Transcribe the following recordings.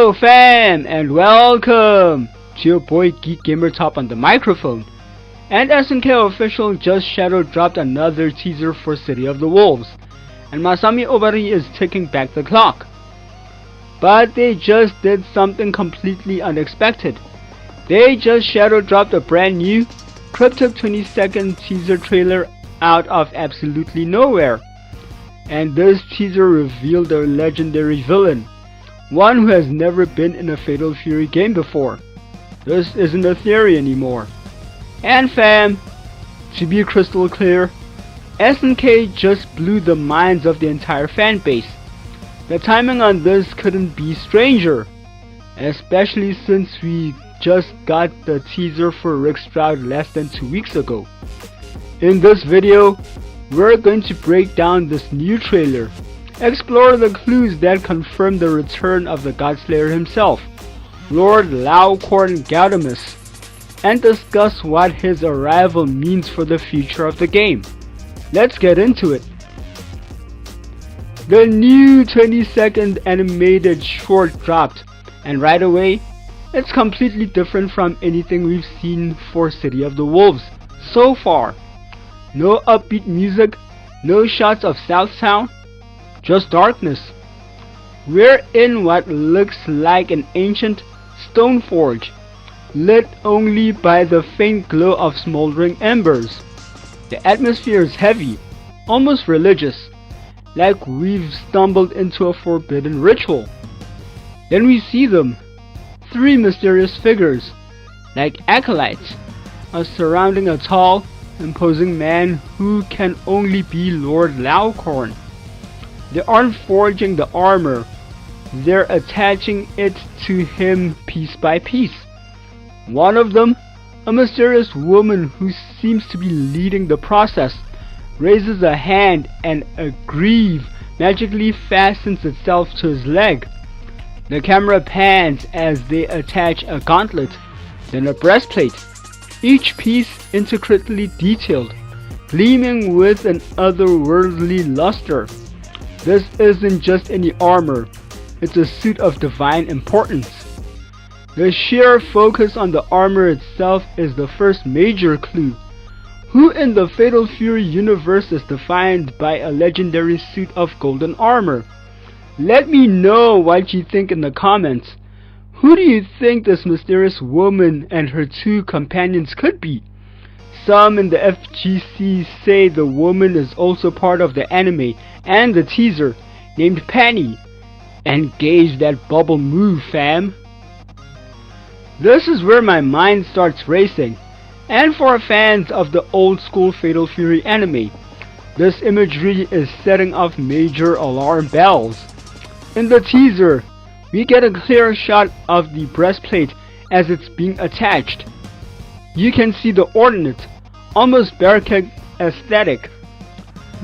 Hello fam, and welcome to your boy Geek Gamer Top on the microphone. And SNK official just shadow dropped another teaser for City of the Wolves, and Masami Obari is ticking back the clock. But they just did something completely unexpected. They just shadow dropped a brand new cryptic 20-second teaser trailer out of absolutely nowhere. And this teaser revealed a legendary villain, one who has never been in a Fatal Fury game before. This isn't a theory anymore. And fam, to be crystal clear, SNK just blew the minds of the entire fan base. The timing on this couldn't be stranger, especially since we just got the teaser for Rick Stroud less than 2 weeks ago. In this video, we're going to break down this new trailer, explore the clues that confirm the return of the Godslayer himself, Lord Laucorn Gaudamus, and discuss what his arrival means for the future of the game. Let's get into it. The new 20-second animated short dropped, and right away, it's completely different from anything we've seen for City of the Wolves so far. No upbeat music, no shots of Southtown, just darkness. We're in what looks like an ancient stone forge, lit only by the faint glow of smoldering embers. The atmosphere is heavy, almost religious, like we've stumbled into a forbidden ritual. Then we see them, 3 mysterious figures, like acolytes, surrounding a tall, imposing man who can only be Lord Laucorn. They aren't forging the armor, they're attaching it to him piece by piece. One of them, a mysterious woman who seems to be leading the process, raises a hand and a greave magically fastens itself to his leg. The camera pans as they attach a gauntlet, then a breastplate, each piece intricately detailed, gleaming with an otherworldly luster. This isn't just any armor, it's a suit of divine importance. The sheer focus on the armor itself is the first major clue. Who in the Fatal Fury universe is defined by a legendary suit of golden armor? Let me know what you think in the comments. Who do you think this mysterious woman and her 2 companions could be? Some in the FGC say the woman is also part of the anime and the teaser, named Penny. Engage that bubble move, fam. This is where my mind starts racing, and for fans of the old school Fatal Fury anime, this imagery is setting off major alarm bells. In the teaser, we get a clear shot of the breastplate as it's being attached. You can see the ornate, almost barricade aesthetic,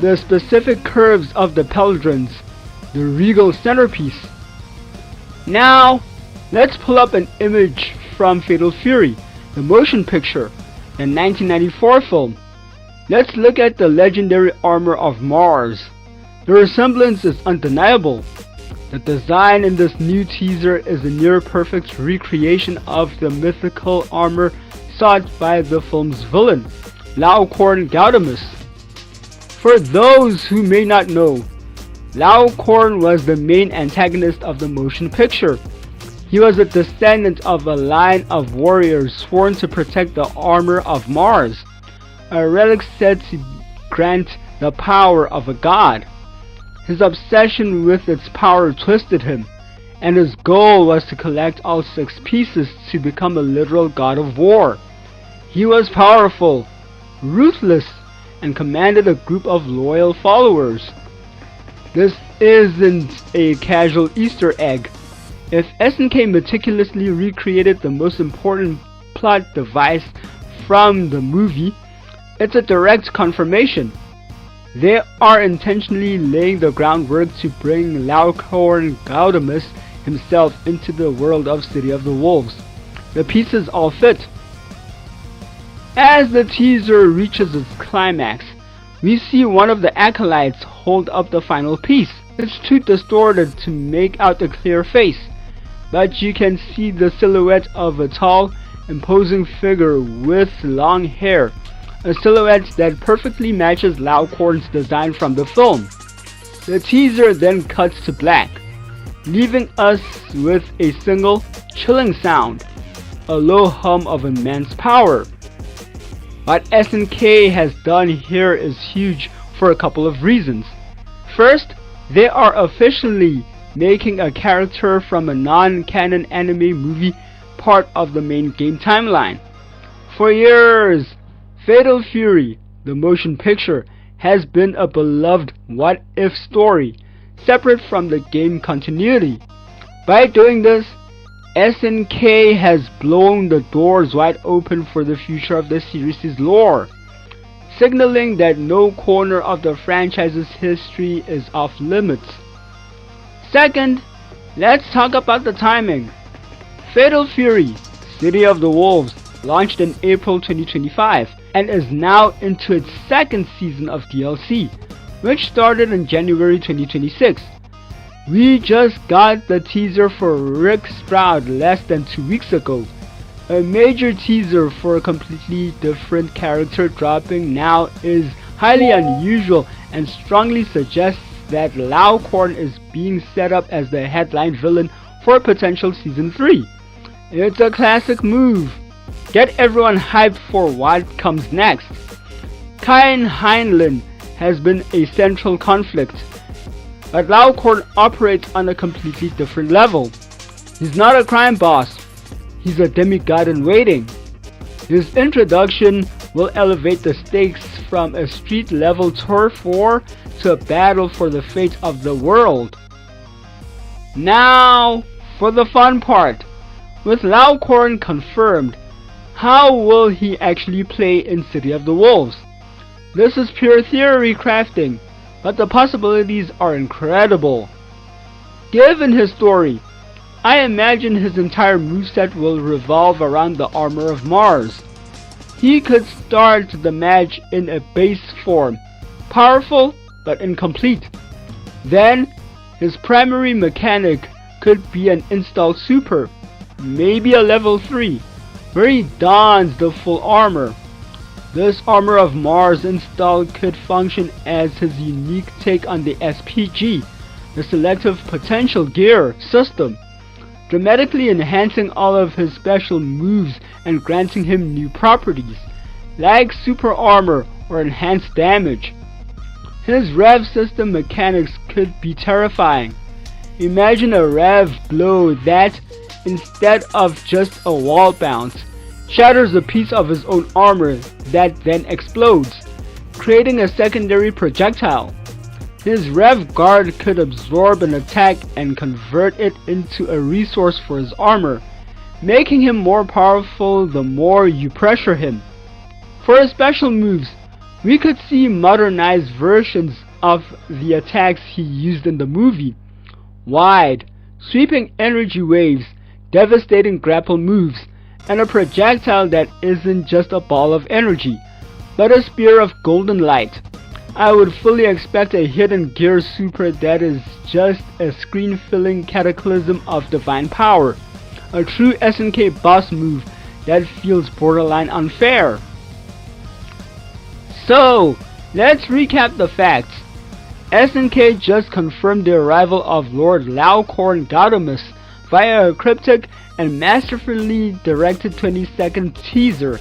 the specific curves of the pauldrons, the regal centerpiece. Now, let's pull up an image from Fatal Fury, the motion picture, the 1994 film. Let's look at the legendary armor of Mars. The resemblance is undeniable. The design in this new teaser is a near-perfect recreation of the mythical armor sought by the film's villain, Laucorn Gaudamus. For those who may not know, Laucorn was the main antagonist of the motion picture. He was a descendant of a line of warriors sworn to protect the armor of Mars, a relic said to grant the power of a god. His obsession with its power twisted him, and his goal was to collect all 6 pieces to become a literal god of war. He was powerful, ruthless, and commanded a group of loyal followers. This isn't a casual Easter egg. If SNK meticulously recreated the most important plot device from the movie, it's a direct confirmation. They are intentionally laying the groundwork to bring Laucorn Gaudamus himself into the world of City of the Wolves. The pieces all fit. As the teaser reaches its climax, we see one of the acolytes hold up the final piece. It's too distorted to make out a clear face, but you can see the silhouette of a tall, imposing figure with long hair, a silhouette that perfectly matches Laucorn's design from the film. The teaser then cuts to black, leaving us with a single, chilling sound, a low hum of immense power. What SNK has done here is huge for a couple of reasons. First, they are officially making a character from a non-canon anime movie part of the main game timeline. For years, Fatal Fury, the motion picture, has been a beloved what-if story, separate from the game continuity. By doing this, SNK has blown the doors wide open for the future of the series' lore, signaling that no corner of the franchise's history is off limits. Second, let's talk about the timing. Fatal Fury, City of the Wolves, launched in April 2025 and is now into its second season of DLC, which started in January 2026. We just got the teaser for Rick Sprout less than 2 weeks ago. A major teaser for a completely different character dropping now is highly unusual and strongly suggests that Laucorn is being set up as the headline villain for potential Season 3. It's a classic move. Get everyone hyped for what comes next. Kain Heinlein has been a central conflict, but Laucorn operates on a completely different level. He's not a crime boss, he's a demigod in waiting. His introduction will elevate the stakes from a street-level turf war to a battle for the fate of the world. Now, for the fun part. With Laucorn confirmed, how will he actually play in City of the Wolves? This is pure theory crafting, but the possibilities are incredible. Given his story, I imagine his entire moveset will revolve around the armor of Mars. He could start the match in a base form, powerful but incomplete. Then, his primary mechanic could be an install super, maybe a level 3, where he dons the full armor. This Armor of Mars install could function as his unique take on the SPG, the Selective Potential Gear system, dramatically enhancing all of his special moves and granting him new properties, like super armor or enhanced damage. His rev system mechanics could be terrifying. Imagine a rev blow that, instead of just a wall bounce, shatters a piece of his own armor that then explodes, creating a secondary projectile. His rev guard could absorb an attack and convert it into a resource for his armor, making him more powerful the more you pressure him. For his special moves, we could see modernized versions of the attacks he used in the movie. Wide, sweeping energy waves, devastating grapple moves, and a projectile that isn't just a ball of energy, but a spear of golden light. I would fully expect a hidden gear super that is just a screen-filling cataclysm of divine power, a true SNK boss move that feels borderline unfair. So, let's recap the facts. SNK just confirmed the arrival of Lord Laucorn Gaudamus via a cryptic and masterfully directed 20-second teaser.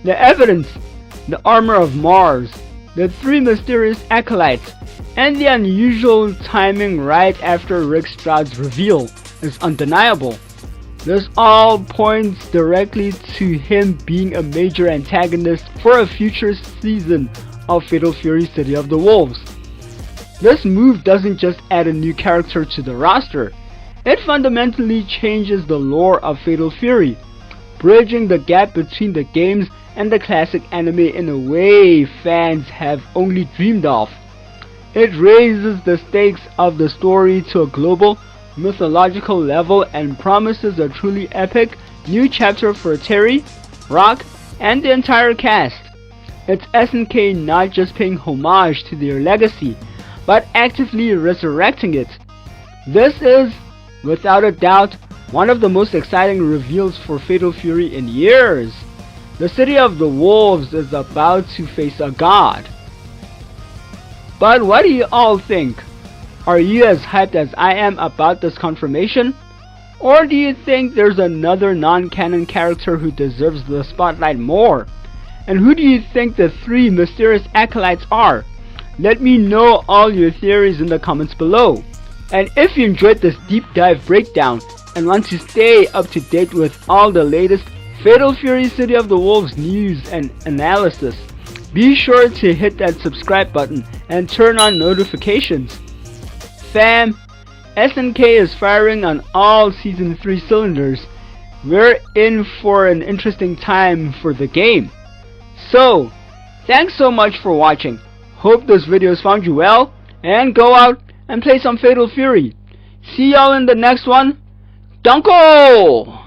The evidence, the armor of Mars, the 3 mysterious acolytes, and the unusual timing right after Rick Sprout's reveal is undeniable. This all points directly to him being a major antagonist for a future season of Fatal Fury City of the Wolves. This move doesn't just add a new character to the roster, it fundamentally changes the lore of Fatal Fury, bridging the gap between the games and the classic anime in a way fans have only dreamed of. It raises the stakes of the story to a global, mythological level and promises a truly epic new chapter for Terry, Rock, and the entire cast. It's SNK not just paying homage to their legacy, but actively resurrecting it. This is, without a doubt, one of the most exciting reveals for Fatal Fury in years. The City of the Wolves is about to face a god. But what do you all think? Are you as hyped as I am about this confirmation? Or do you think there's another non-canon character who deserves the spotlight more? And who do you think the 3 mysterious acolytes are? Let me know all your theories in the comments below. And if you enjoyed this deep dive breakdown and want to stay up to date with all the latest Fatal Fury City of the Wolves news and analysis, be sure to hit that subscribe button and turn on notifications. Fam, SNK is firing on all Season 3 cylinders. We're in for an interesting time for the game. So, thanks so much for watching. Hope this video has found you well, and go out and play some Fatal Fury. See y'all in the next one. Danko!